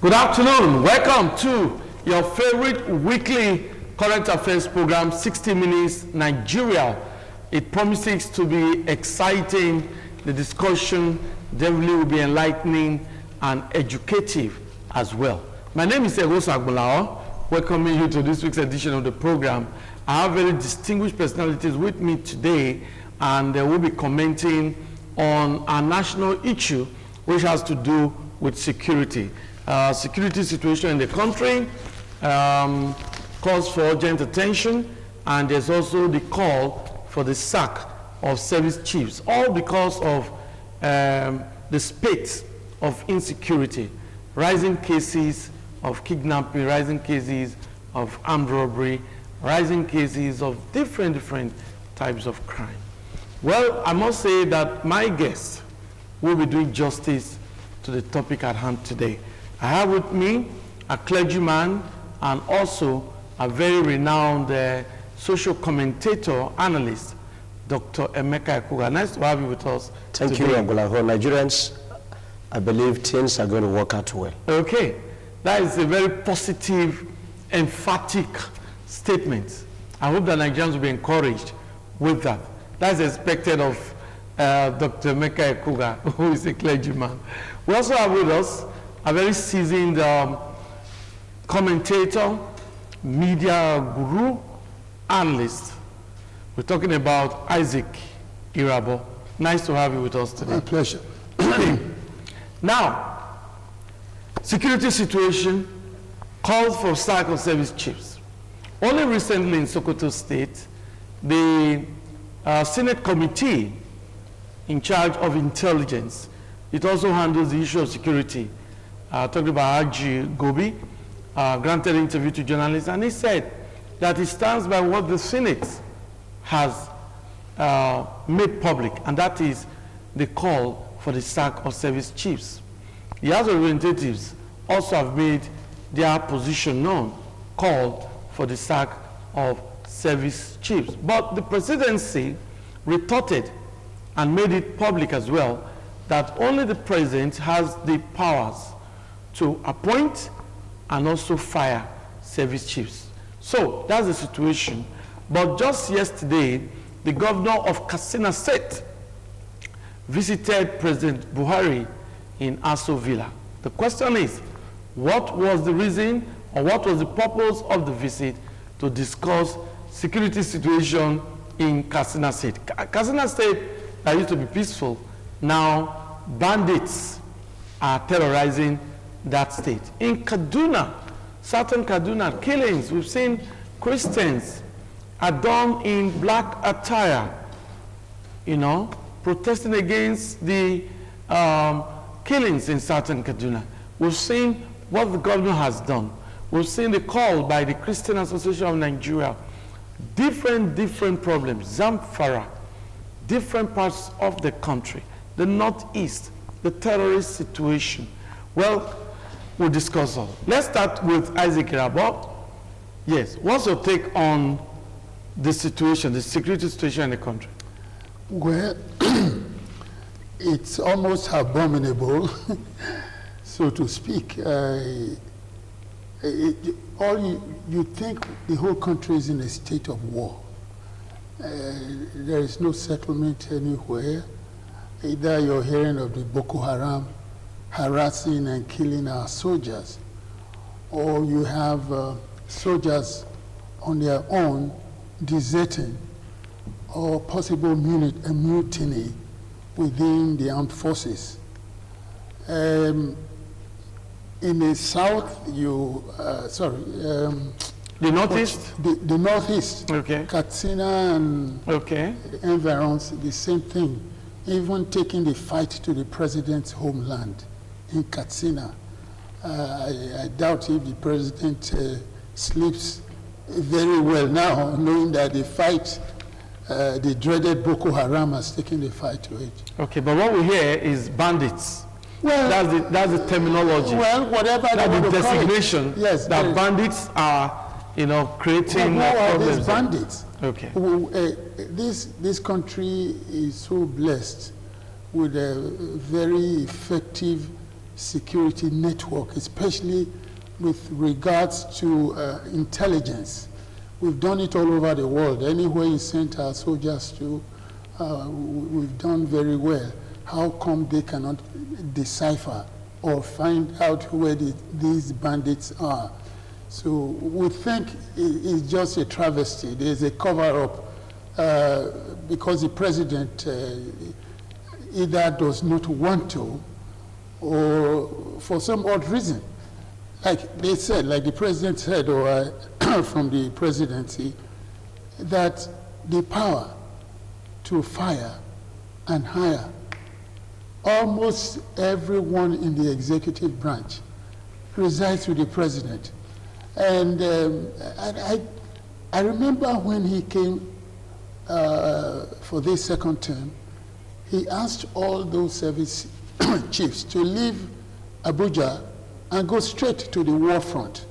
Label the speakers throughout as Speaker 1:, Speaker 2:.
Speaker 1: Good afternoon. Welcome to your favorite weekly current affairs program, 60 Minutes Nigeria. It promises to be exciting. The discussion definitely will be enlightening and educative as well. My name is Egosa Agbulao, welcoming you to this week's edition of the program. I have very distinguished personalities with me today, and they will be commenting on a national issue which has to do with security. Security situation in the country calls for urgent attention, and there's also the call for the sack of service chiefs, all because of the spate of insecurity, rising cases of kidnapping, rising cases of armed robbery, rising cases of different types of crime. Well, I must say that my guest will be doing justice to the topic at hand today. I have with me a clergyman and also a very renowned social commentator, analyst, Dr. Emeka Ekuga. Nice to have you with us.
Speaker 2: Thank you, Agbulao. Nigerians, I believe things are going to work out well.
Speaker 1: Okay, that is a very positive, emphatic statement. I hope that Nigerians will be encouraged with that. That's expected of Dr. Emeka Ekuga, who is a clergyman. We also have with us a very seasoned commentator, media guru, analyst. We're talking about Isaac Irabo. Nice to have you with us today.
Speaker 3: My pleasure.
Speaker 1: Now, security situation calls for sack of service chiefs. Only recently in Sokoto State, the Senate committee in charge of intelligence, it also handles the issue of security. Talking about Haji Gobi, granted an interview to journalists, and he said that he stands by what the Senate has made public, and that is the call for the sack of service chiefs. The House of Representatives also have made their position known, called for the sack of service chiefs. But the presidency retorted and made it public as well that only the president has the powers to appoint and also fire service chiefs. So that's the situation. But just yesterday, the governor of Katsina State visited President Buhari in Aso Villa. The question is, what was the reason or what was the purpose of the visit to discuss security situation in Katsina State? Katsina State that used to be peaceful, now bandits are terrorizing that state. In Kaduna, southern Kaduna, killings, we've seen Christians adorned in black attire, protesting against the killings in southern Kaduna. We've seen what the governor has done. We've seen the call by the Christian Association of Nigeria. Different problems. Zamfara, different parts of the country. The Northeast, the terrorist situation. Well, we'll discuss all. Let's start with Isaac Irabo. Yes, what's your take on the situation, the security situation in the country?
Speaker 3: Well, it's almost abominable, so to speak. You think the whole country is in a state of war. There is no settlement anywhere. Either you're hearing of the Boko Haram harassing and killing our soldiers, or you have soldiers on their own deserting, or possible mutiny within the armed forces. In the south,
Speaker 1: the Northeast?
Speaker 3: The Northeast,
Speaker 1: okay.
Speaker 3: Katsina and environs, the same thing. Even taking the fight to the president's homeland in Katsina. I doubt if the president sleeps very well now, knowing that the fight, the dreaded Boko Haram has taken the fight to it.
Speaker 1: Okay, but what we hear is bandits. Well, that's the terminology.
Speaker 3: Well, whatever
Speaker 1: that's the designation.
Speaker 3: Yes,
Speaker 1: that bandits are, creating
Speaker 3: who are
Speaker 1: problems.
Speaker 3: These bandits?
Speaker 1: Okay.
Speaker 3: This country is so blessed with a very effective security network, especially with regards to intelligence. We've done it all over the world. Anywhere you sent our soldiers to, we've done very well. How come they cannot decipher or find out where these bandits are? So we think it's just a travesty. There's a cover-up because the president either does not want to or for some odd reason. Like they said, like the president said, or from the presidency, that the power to fire and hire almost everyone in the executive branch resides with the president. And I remember when he came for this second term, he asked all those service chiefs to leave Abuja and go straight to the war front,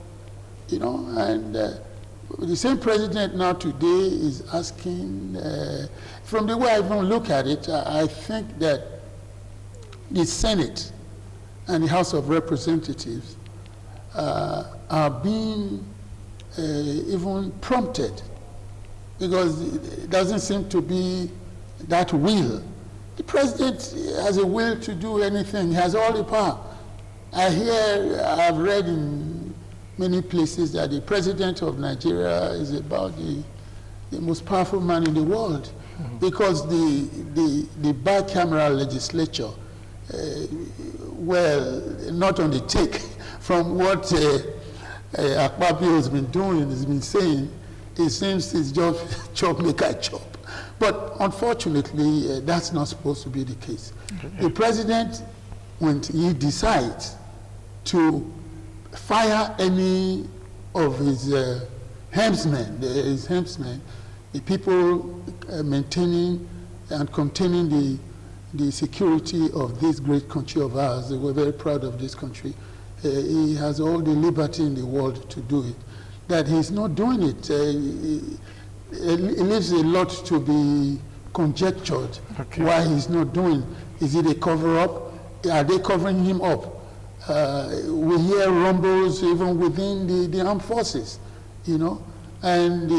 Speaker 3: you know, and the same president now today is asking, from the way I even look at it, I think that the Senate and the House of Representatives are being even prompted, because it doesn't seem to be that will. The president has a will to do anything. He has all the power. I've read in many places that the president of Nigeria is about the most powerful man in the world, because the bicameral legislature, well, not on the take from what Akpabio has been doing, has been saying, it seems it's just chop, make I chop. But unfortunately, that's not supposed to be the case. The president, when he decides to fire any of his helmsmen, the people maintaining and containing the security of this great country of ours, we're very proud of this country. He has all the liberty in the world to do it. That he's not doing it, it leaves a lot to be conjectured why he's not doing. Is it a cover-up? Are they covering him up? We hear rumbles even within the armed forces, you know. And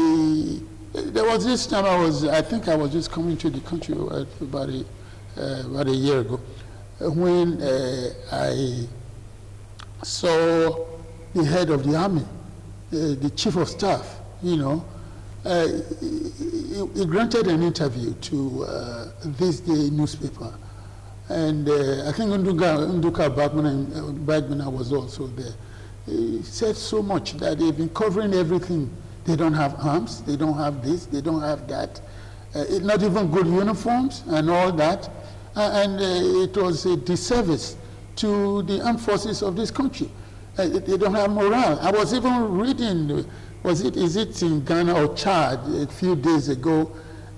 Speaker 3: there was this time I think I was just coming to the country about a year ago, when I saw the head of the army, the chief of staff, you know. He granted an interview to This Day newspaper. And I think Nduka Bagmana was also there. He said so much that they've been covering everything. They don't have arms, they don't have this, they don't have that. Not even good uniforms and all that. And it was a disservice to the armed forces of this country. They don't have morale. I was even reading, is it in Ghana or Chad a few days ago,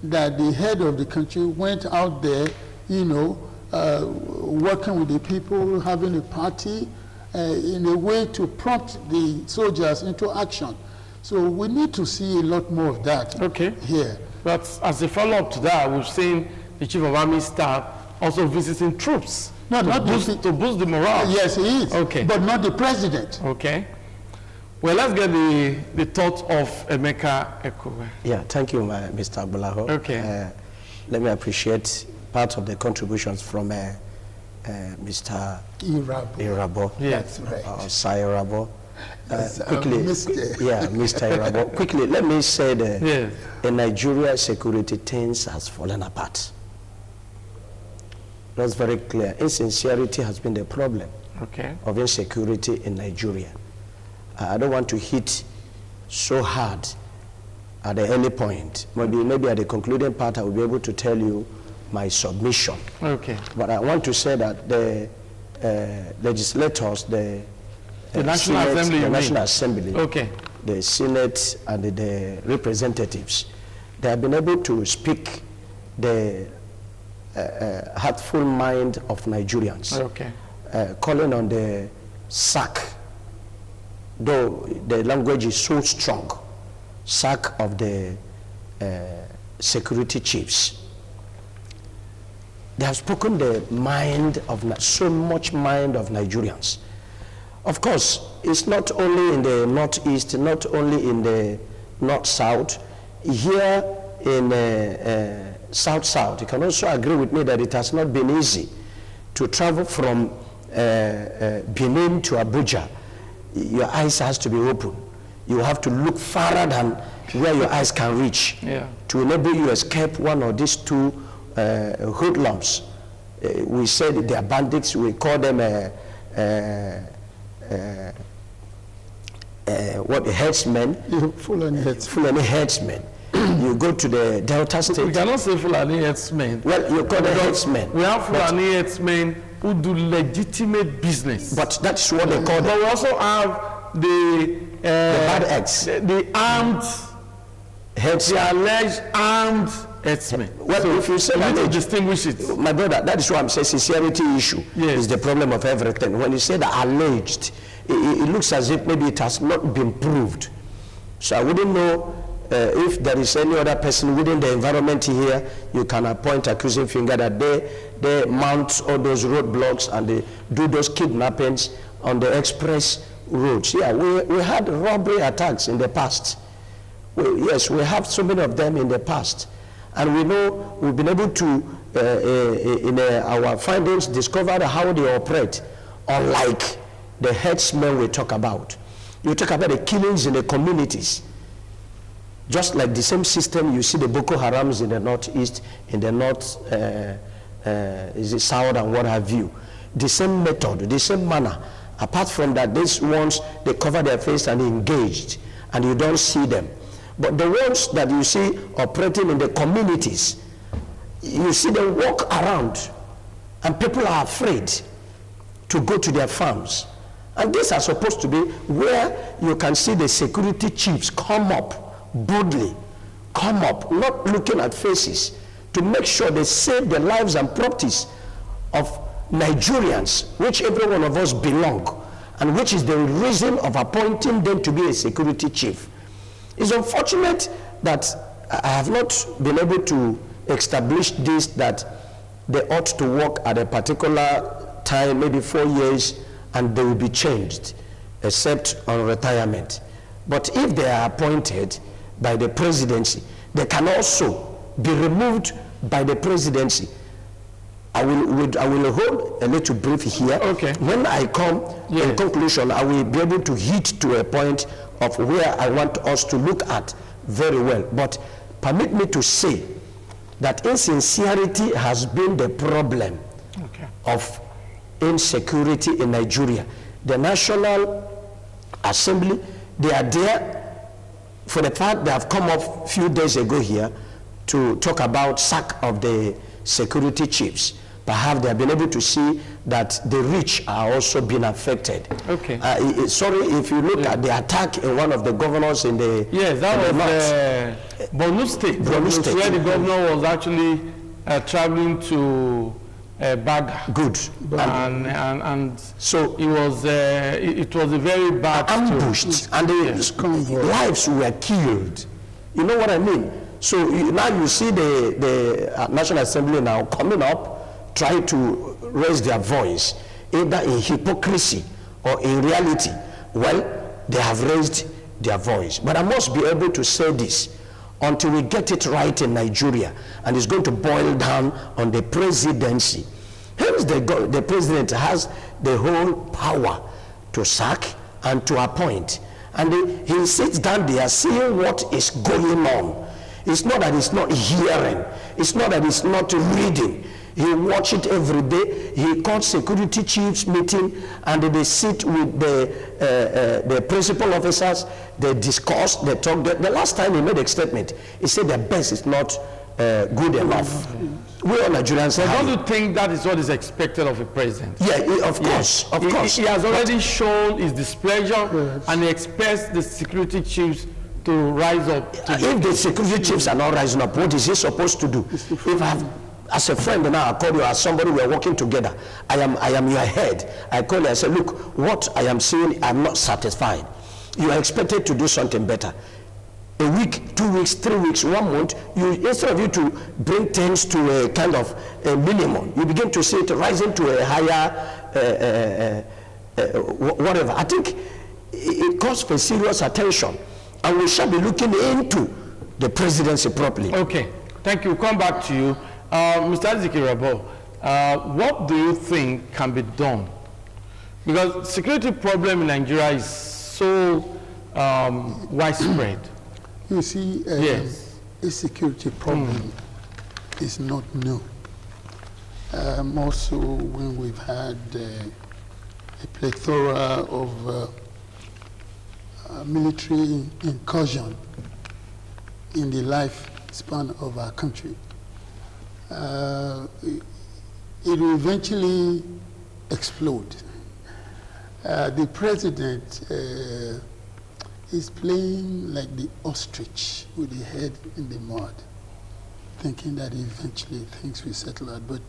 Speaker 3: that the head of the country went out there, you know, working with the people, having a party, in a way to prompt the soldiers into action. So we need to see a lot more of that here.
Speaker 1: But as a follow-up to that, we've seen the Chief of Army Staff also visiting troops to boost the morale.
Speaker 3: Yes, he is.
Speaker 1: Okay.
Speaker 3: But not the president.
Speaker 1: Okay. Well, let's get the thoughts of Emeka Ekowe.
Speaker 2: Yeah, thank you, Mr. Agbolaho.
Speaker 1: Okay.
Speaker 2: Let me appreciate part of the contributions from Mr. Irabo.
Speaker 3: Yes, right.
Speaker 2: Sir Irabo. Quickly, Mr. Irabo. Quickly, let me say that in Nigeria, security things has fallen apart. That's very clear. Insincerity has been the problem of insecurity in Nigeria. I don't want to hit so hard at the early point. Maybe at the concluding part, I will be able to tell you my submission. Okay. But I want to say that the legislators, the National Assembly, the Senate, and the representatives, they have been able to speak the heartful mind of Nigerians, calling on the sack, though the language is so strong, sack of the security chiefs. they have spoken the mind of so much mind of Nigerians. Of course, it's not only in the northeast, not only in the north-south. Here in south-south, you can also agree with me that it has not been easy to travel from Benin to Abuja. Your eyes has to be open. You have to look farther than where your eyes can reach to enable you escape one of these two hoodlums. We said they are bandits. We call them herdsmen.
Speaker 3: Fulani
Speaker 2: herdsmen. You go to the Delta State.
Speaker 1: We cannot say Fulani herdsmen.
Speaker 2: Well, you call them herdsmen.
Speaker 1: We have Fulani herdsmen who do legitimate business.
Speaker 2: But that's what they call them.
Speaker 1: But we also have the
Speaker 2: bad eggs.
Speaker 1: The armed herdsmen. The alleged armed herdsmen.
Speaker 2: Well, so if you say
Speaker 1: that,
Speaker 2: to
Speaker 1: distinguish it.
Speaker 2: My brother, that is why I'm saying sincerity issue is the problem of everything. When you say the alleged, it looks as if maybe it has not been proved. So I wouldn't know if there is any other person within the environment here, you can point accusing finger that they mount all those roadblocks and they do those kidnappings on the express roads. Yeah, we had robbery attacks in the past. Yes, we have so many of them in the past. And we know we've been able to, in our findings, discover how they operate, unlike the herdsmen we talk about. You talk about the killings in the communities. Just like the same system, you see the Boko Harams in the northeast, in the north, is it south and what have you. The same method, the same manner. Apart from that, these ones, they cover their face and engaged, and you don't see them. But the ones that you see operating in the communities, you see them walk around, and people are afraid to go to their farms. And these are supposed to be where you can see the security chiefs come up boldly, come up, not looking at faces, to make sure they save the lives and properties of Nigerians, which every one of us belong, and which is the reason of appointing them to be a security chief. It's unfortunate that I have not been able to establish this, that they ought to work at a particular time, maybe 4 years, and they will be changed, except on retirement. But if they are appointed by the presidency, they can also be removed by the presidency. I will hold a little brief here.
Speaker 1: Okay.
Speaker 2: When I come, in conclusion, I will be able to hit to a point of where I want us to look at very well. But permit me to say that insincerity has been the problem of insecurity in Nigeria. The National Assembly, they are there for the fact they have come up a few days ago here to talk about sack of the security chiefs. Perhaps they have been able to see that the rich are also being affected.
Speaker 1: Okay.
Speaker 2: Sorry, if you look at the attack in one of the governors in the
Speaker 1: that was Borno State. Borno State, where the governor was actually traveling to Baga.
Speaker 2: Good.
Speaker 1: And so it was a very bad
Speaker 2: ambushed, and the lives were killed. You know what I mean? So now you see the National Assembly now coming up, try to raise their voice, either in hypocrisy or in reality. Well, they have raised their voice. But I must be able to say this, until we get it right in Nigeria, and it's going to boil down on the presidency. Hence the president has the whole power to sack and to appoint. And he sits down there seeing what is going on. It's not that he's not hearing. It's not that he's not reading. He watch it every day. He calls security chiefs meeting, and they sit with the principal officers. They discuss, they talk. The last time he made a statement, he said the best is not good enough. We are Nigerians.
Speaker 1: I don't you think that is what is expected of a president?
Speaker 2: Yeah, of course, of course.
Speaker 1: He has already shown his displeasure, and he expects the security chiefs to rise up.
Speaker 2: If the security chiefs are not rising up, what is he supposed to do? If I have, as a friend now, I call you, as somebody we are working together, I am your head. I call you, I say, look, what I am seeing, I'm not satisfied. You are expected to do something better. a week, 2 weeks, 3 weeks, 1 month, instead of you to bring things to a kind of a minimum, you begin to see it rising to a higher whatever. I think it calls for serious attention, and we shall be looking into the presidency properly.
Speaker 1: Okay, thank you. Come back to you. Mr. Ezekirabo, what do you think can be done? Because security problem in Nigeria is so widespread.
Speaker 3: You see,
Speaker 1: yes.
Speaker 3: a security problem is not new. More so when we've had a plethora of military incursion in the lifespan of our country. It will eventually explode. The president is playing like the ostrich with the head in the mud, thinking that eventually things will settle out, but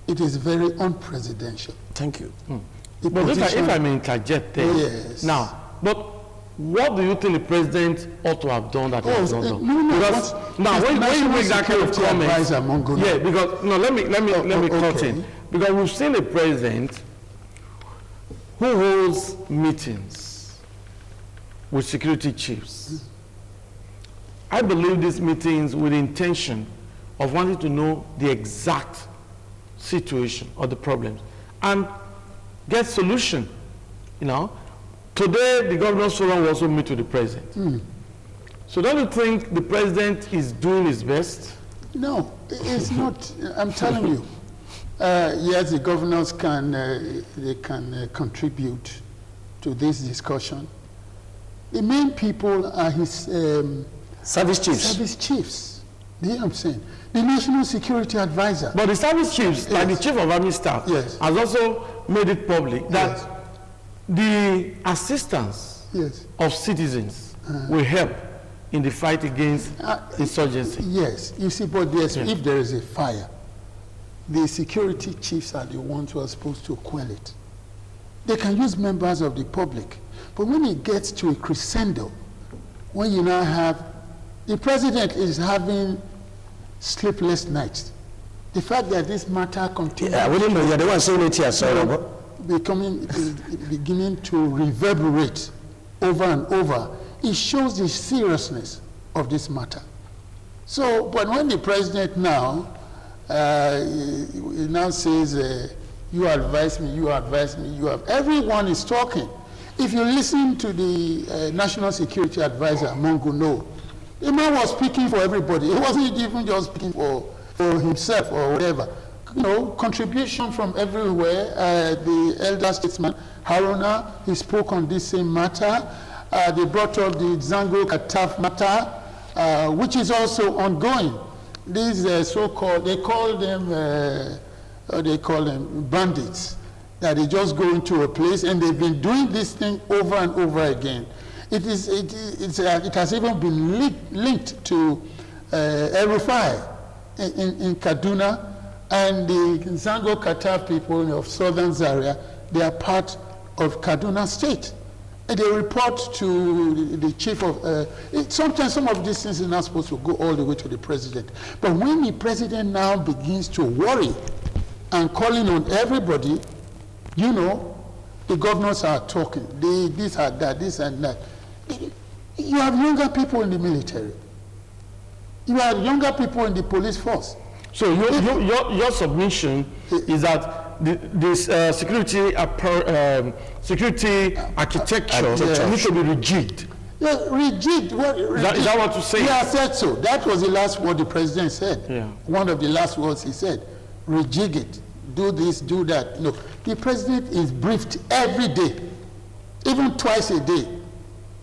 Speaker 3: it is very unpresidential.
Speaker 2: Thank you.
Speaker 1: But if I may interject there,
Speaker 3: yes.
Speaker 1: Now, but what do you think the president ought to have done that he has not done? Because now, when you make that kind of comment, yeah, because no, let me cut in, because we've seen a president who holds meetings with security chiefs. I believe these meetings with the intention of wanting to know the exact situation or the problems and get solution. You know, today the governor's forum will also meet with the president. So don't you think the president is doing his best?
Speaker 3: No, it's not. I'm telling you. Yes, the governors can contribute to this discussion. The main people are his
Speaker 2: service chiefs.
Speaker 3: Service chiefs. Do you know what I'm saying? The National Security Advisor.
Speaker 1: But the service chiefs,
Speaker 3: yes.
Speaker 1: like the Chief of Army Staff,
Speaker 3: yes.
Speaker 1: has also made it public that
Speaker 3: yes.
Speaker 1: the assistance
Speaker 3: yes.
Speaker 1: of citizens will help in the fight against insurgency.
Speaker 3: Yes, you see, but if there is a fire, the security chiefs are the ones who are supposed to quell it. They can use members of the public. But when it gets to a crescendo, when you now have, the president is having sleepless nights. The fact that this matter continues,
Speaker 2: I wouldn't know, you're the one saying it here, sorry.
Speaker 3: Beginning to reverberate over and over, it shows the seriousness of this matter. So, but when the president now, he now says, you advise me, you advise me, you have, everyone is talking. If you listen to the National Security Advisor, Monguno, the man was speaking for everybody. He wasn't even just speaking for himself or whatever. You know, contribution from everywhere. The elder statesman, Haruna, he spoke on this same matter. They brought up the Zango Kataf matter, which is also ongoing. These so-called, they call them bandits, that they just go into a place, and they've been doing this thing over and over again. It has even been linked to El-Rufai in Kaduna, and the Zango Kataf people of southern Zaria, they are part of Kaduna State. And they report to the chief of, sometimes some of these things are not supposed to go all the way to the president. But when the president now begins to worry and calling on everybody, you know, the governors are talking, this and that, this and that. You have younger people in the military. You have younger people in the police force.
Speaker 1: So your submission is that this security architecture needs to be rejigged.
Speaker 3: Yeah, rejigged.
Speaker 1: Is that what you say?
Speaker 3: Yeah, I said so. That was the last word the president said.
Speaker 1: Yeah.
Speaker 3: One of the last words he said. Rejig it. Do this, do that. Look, the president is briefed every day, even twice a day.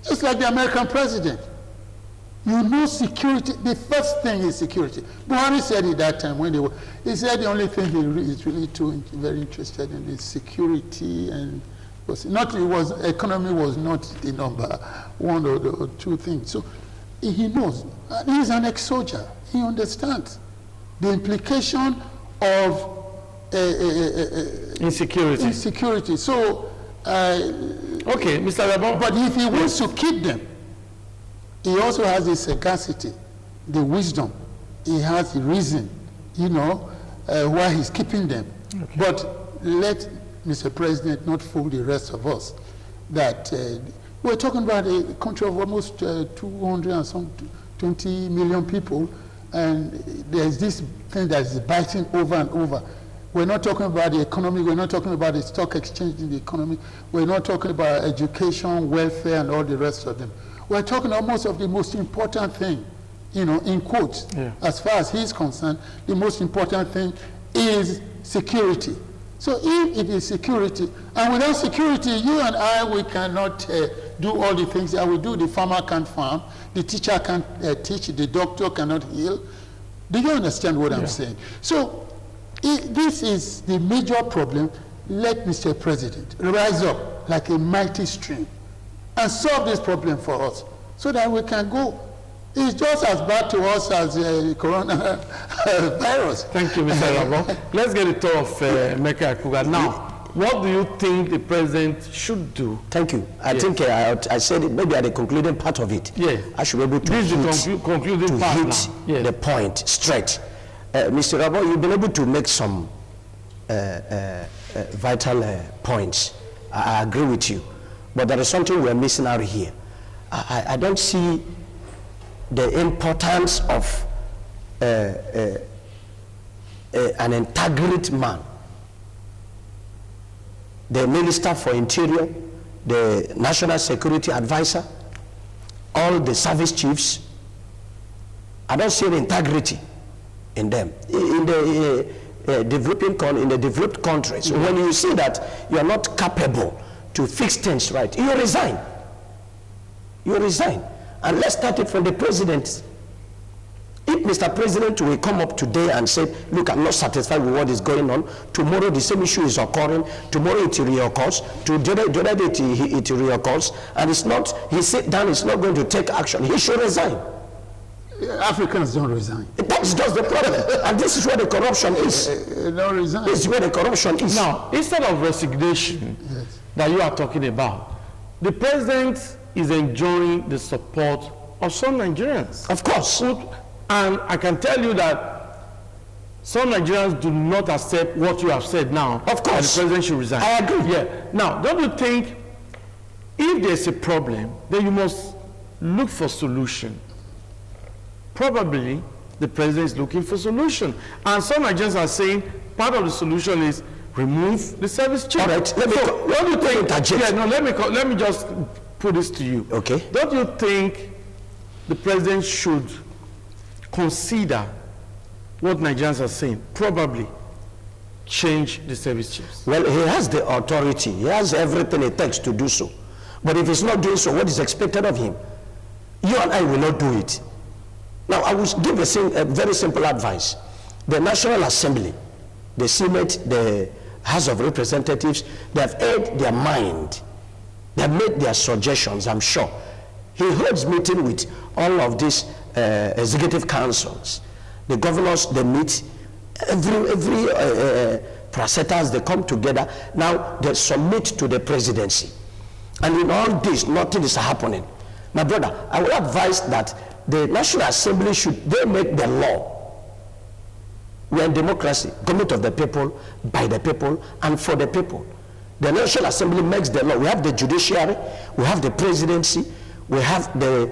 Speaker 3: Just like the American president. You know security, the first thing is security. Buhari said it that time when he said the only thing he is really very interested in is security, and economy was not the number one or two things. So he knows. He's an ex-soldier. He understands the implication of insecurity. So,
Speaker 1: okay, Mr. Rabon.
Speaker 3: But if he wants to keep them, He also has the sagacity, the wisdom. He has the reason, why he's keeping them. Okay. But let Mr. President not fool the rest of us that we're talking about a country of almost 220 million people, and there's this thing that is biting over and over. We're not talking about the economy. We're not talking about the stock exchange in the economy. We're not talking about education, welfare, and all the rest of them. We're talking almost of the most important thing, in quotes. Yeah. As far as he's concerned, the most important thing is security. So if it is security, and without security, you and I, we cannot do all the things that we do. The farmer can't farm, the teacher can't teach, the doctor cannot heal. Do you understand what I'm saying? So this is the major problem. Let Mr. President rise up like a mighty stream and solve this problem for us so that we can go. It's just as bad to us as coronavirus.
Speaker 1: Thank you, Mr. Rabo. Let's get a tour of Emeka Akuga. Now, what do you think the president should do?
Speaker 2: Thank you. I think I said it maybe at the concluding part of it.
Speaker 1: Yes.
Speaker 2: I should be able to hit the point straight. Mr. Rabo, you've been able to make some vital points. I agree with you. But there is something we're missing out here. I don't see the importance of an integrity man. The Minister for Interior, the National Security Advisor, all the service chiefs, I don't see an integrity in them. In the developed countries, when you see that you are not capable to fix things right, you resign. You resign. And let's start it from the president. If Mr. President will come up today and say, look, I'm not satisfied with what is going on, tomorrow the same issue is occurring, tomorrow it reoccurs, the other day it reoccurs, and it's not, he sit down, he's not going to take action, he should resign.
Speaker 3: Africans don't resign.
Speaker 2: That's just the problem. And this is where the corruption is.
Speaker 3: Don't resign.
Speaker 2: This is where the corruption is.
Speaker 1: Now, instead of resignation that you are talking about, the president is enjoying the support of some Nigerians.
Speaker 2: Of course.
Speaker 1: And I can tell you that some Nigerians do not accept what you have said now.
Speaker 2: Of course.
Speaker 1: The president should resign.
Speaker 2: I agree.
Speaker 1: Yeah. Now, don't you think if there's a problem, then you must look for solution? Probably the president is looking for solution. And some Nigerians are saying part of the solution is remove the service chief.
Speaker 2: All right. Let
Speaker 1: me just put this to you.
Speaker 2: Okay.
Speaker 1: Don't you think the president should consider what Nigerians are saying? Probably change the service chiefs.
Speaker 2: Well, he has the authority. He has everything it takes to do so. But if he's not doing so, what is expected of him? You and I will not do it. Now, I will give a very simple advice. The National Assembly, the Senate, the House of Representatives, they have aired their mind. They have made their suggestions, I'm sure. He holds meeting with all of these executive councils. The governors, they meet. Every parastatals, they come together. Now, they submit to the presidency. And in all this, nothing is happening. My brother, I would advise that the National Assembly they make the law. We are in democracy, government of the people, by the people, and for the people. The National Assembly makes the law. We have the judiciary, we have the presidency, we have the,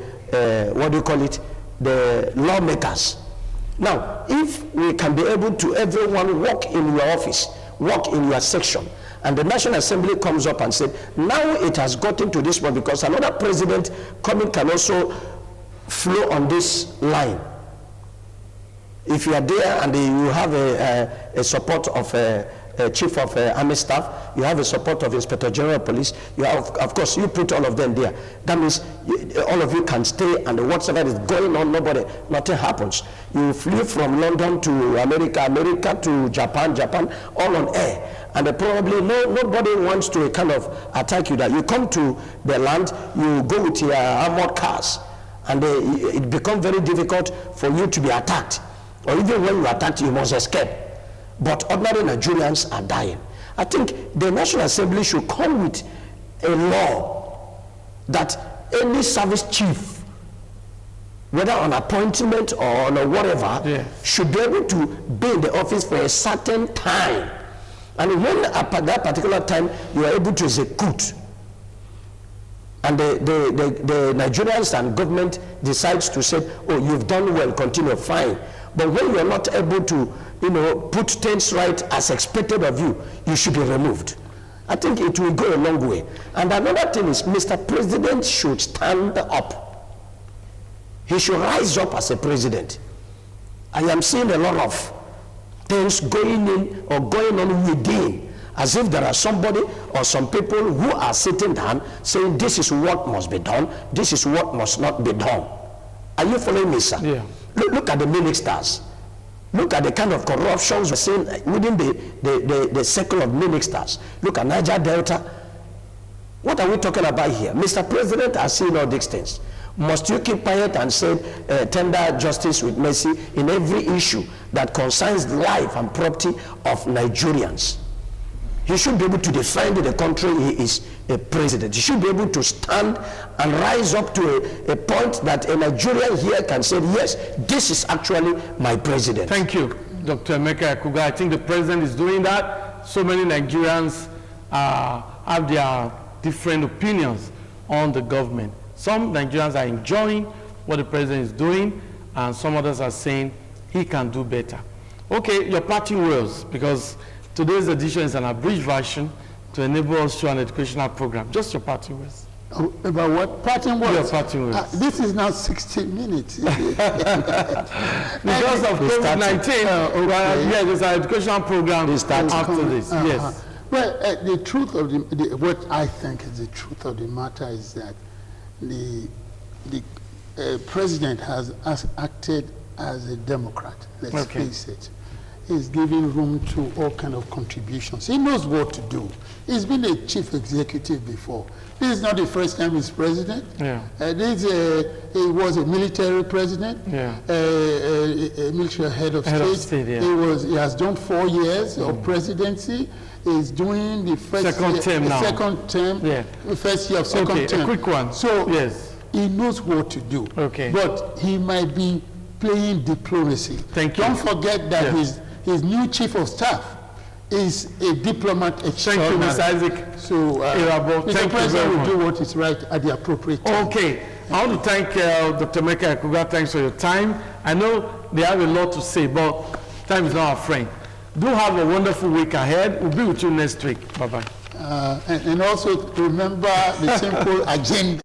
Speaker 2: the lawmakers. Now, if we can be able to everyone work in your office, work in your section, and the National Assembly comes up and said, now it has gotten to this point because another president coming can also flow on this line. If you are there and you have a support of a chief of army staff, you have a support of Inspector General of Police, you have, of course, you put all of them there. That means all of you can stay, and whatever is going on, nothing happens. You flew from London to America to Japan, all on air. And probably nobody wants to kind of attack you. That you come to the land, you go with your armored cars, and it becomes very difficult for you to be attacked. Or even when you attack, you must escape. But ordinary Nigerians are dying. I think the National Assembly should come with a law that any service chief whether on appointment or on a whatever, should be able to be in the office for a certain time. And when at that particular time you are able to execute, and the Nigerians and government decides to say, oh, you've done well, continue, fine. But when you are not able to, put things right as expected of you, you should be removed. I think it will go a long way. And another thing is, Mr. President should stand up. He should rise up as a president. I am seeing a lot of things going in or going on within, as if there are somebody or some people who are sitting down saying this is what must be done, this is what must not be done. Are you following me, sir?
Speaker 1: Yeah.
Speaker 2: Look at the ministers. Look at the kind of corruptions we're seeing within the circle of ministers. Look at Niger Delta. What are we talking about here? Mr. President has seen all these things. Must you keep quiet and say tender justice with mercy in every issue that concerns life and property of Nigerians? He should be able to defend the country he is a president. He should be able to stand and rise up to a point that a Nigerian here can say, yes, this is actually my president.
Speaker 1: Thank you, Dr. Emeka Akuga. I think the president is doing that. So many Nigerians have their different opinions on the government. Some Nigerians are enjoying what the president is doing, and some others are saying he can do better. Okay, your parting words, because today's edition is an abridged version to enable us to an educational program. Just your parting words.
Speaker 3: About what? Parting words?
Speaker 1: Your parting words.
Speaker 3: This is now 60 minutes.
Speaker 1: Because of COVID-19, yeah, there's an educational program after this. Yes.
Speaker 3: Well, the truth of what I think is the truth of the matter is that the president has acted as a Democrat. Let's face it. He's giving room to all kind of contributions. He knows what to do. He's been a chief executive before. This is not the first time he's president. Yeah. He was a military president, a military head of state. Yeah. He has done 4 years of presidency. He's doing the
Speaker 1: second term,
Speaker 3: first year of second term.
Speaker 1: A quick one.
Speaker 3: So he knows what to do. Okay. But he might be playing diplomacy.
Speaker 1: Thank you.
Speaker 3: Don't forget that his new chief of staff is a diplomat extraordinary.
Speaker 1: Thank you, Mr. Isaac.
Speaker 3: So, Mr. President will do what is right at the appropriate time.
Speaker 1: Okay. I want to thank Dr. Emeka Akuga. Thanks for your time. I know they have a lot to say, but time is not our friend. Do have a wonderful week ahead. We'll be with you next week. Bye-bye.
Speaker 3: And also remember the simple agenda.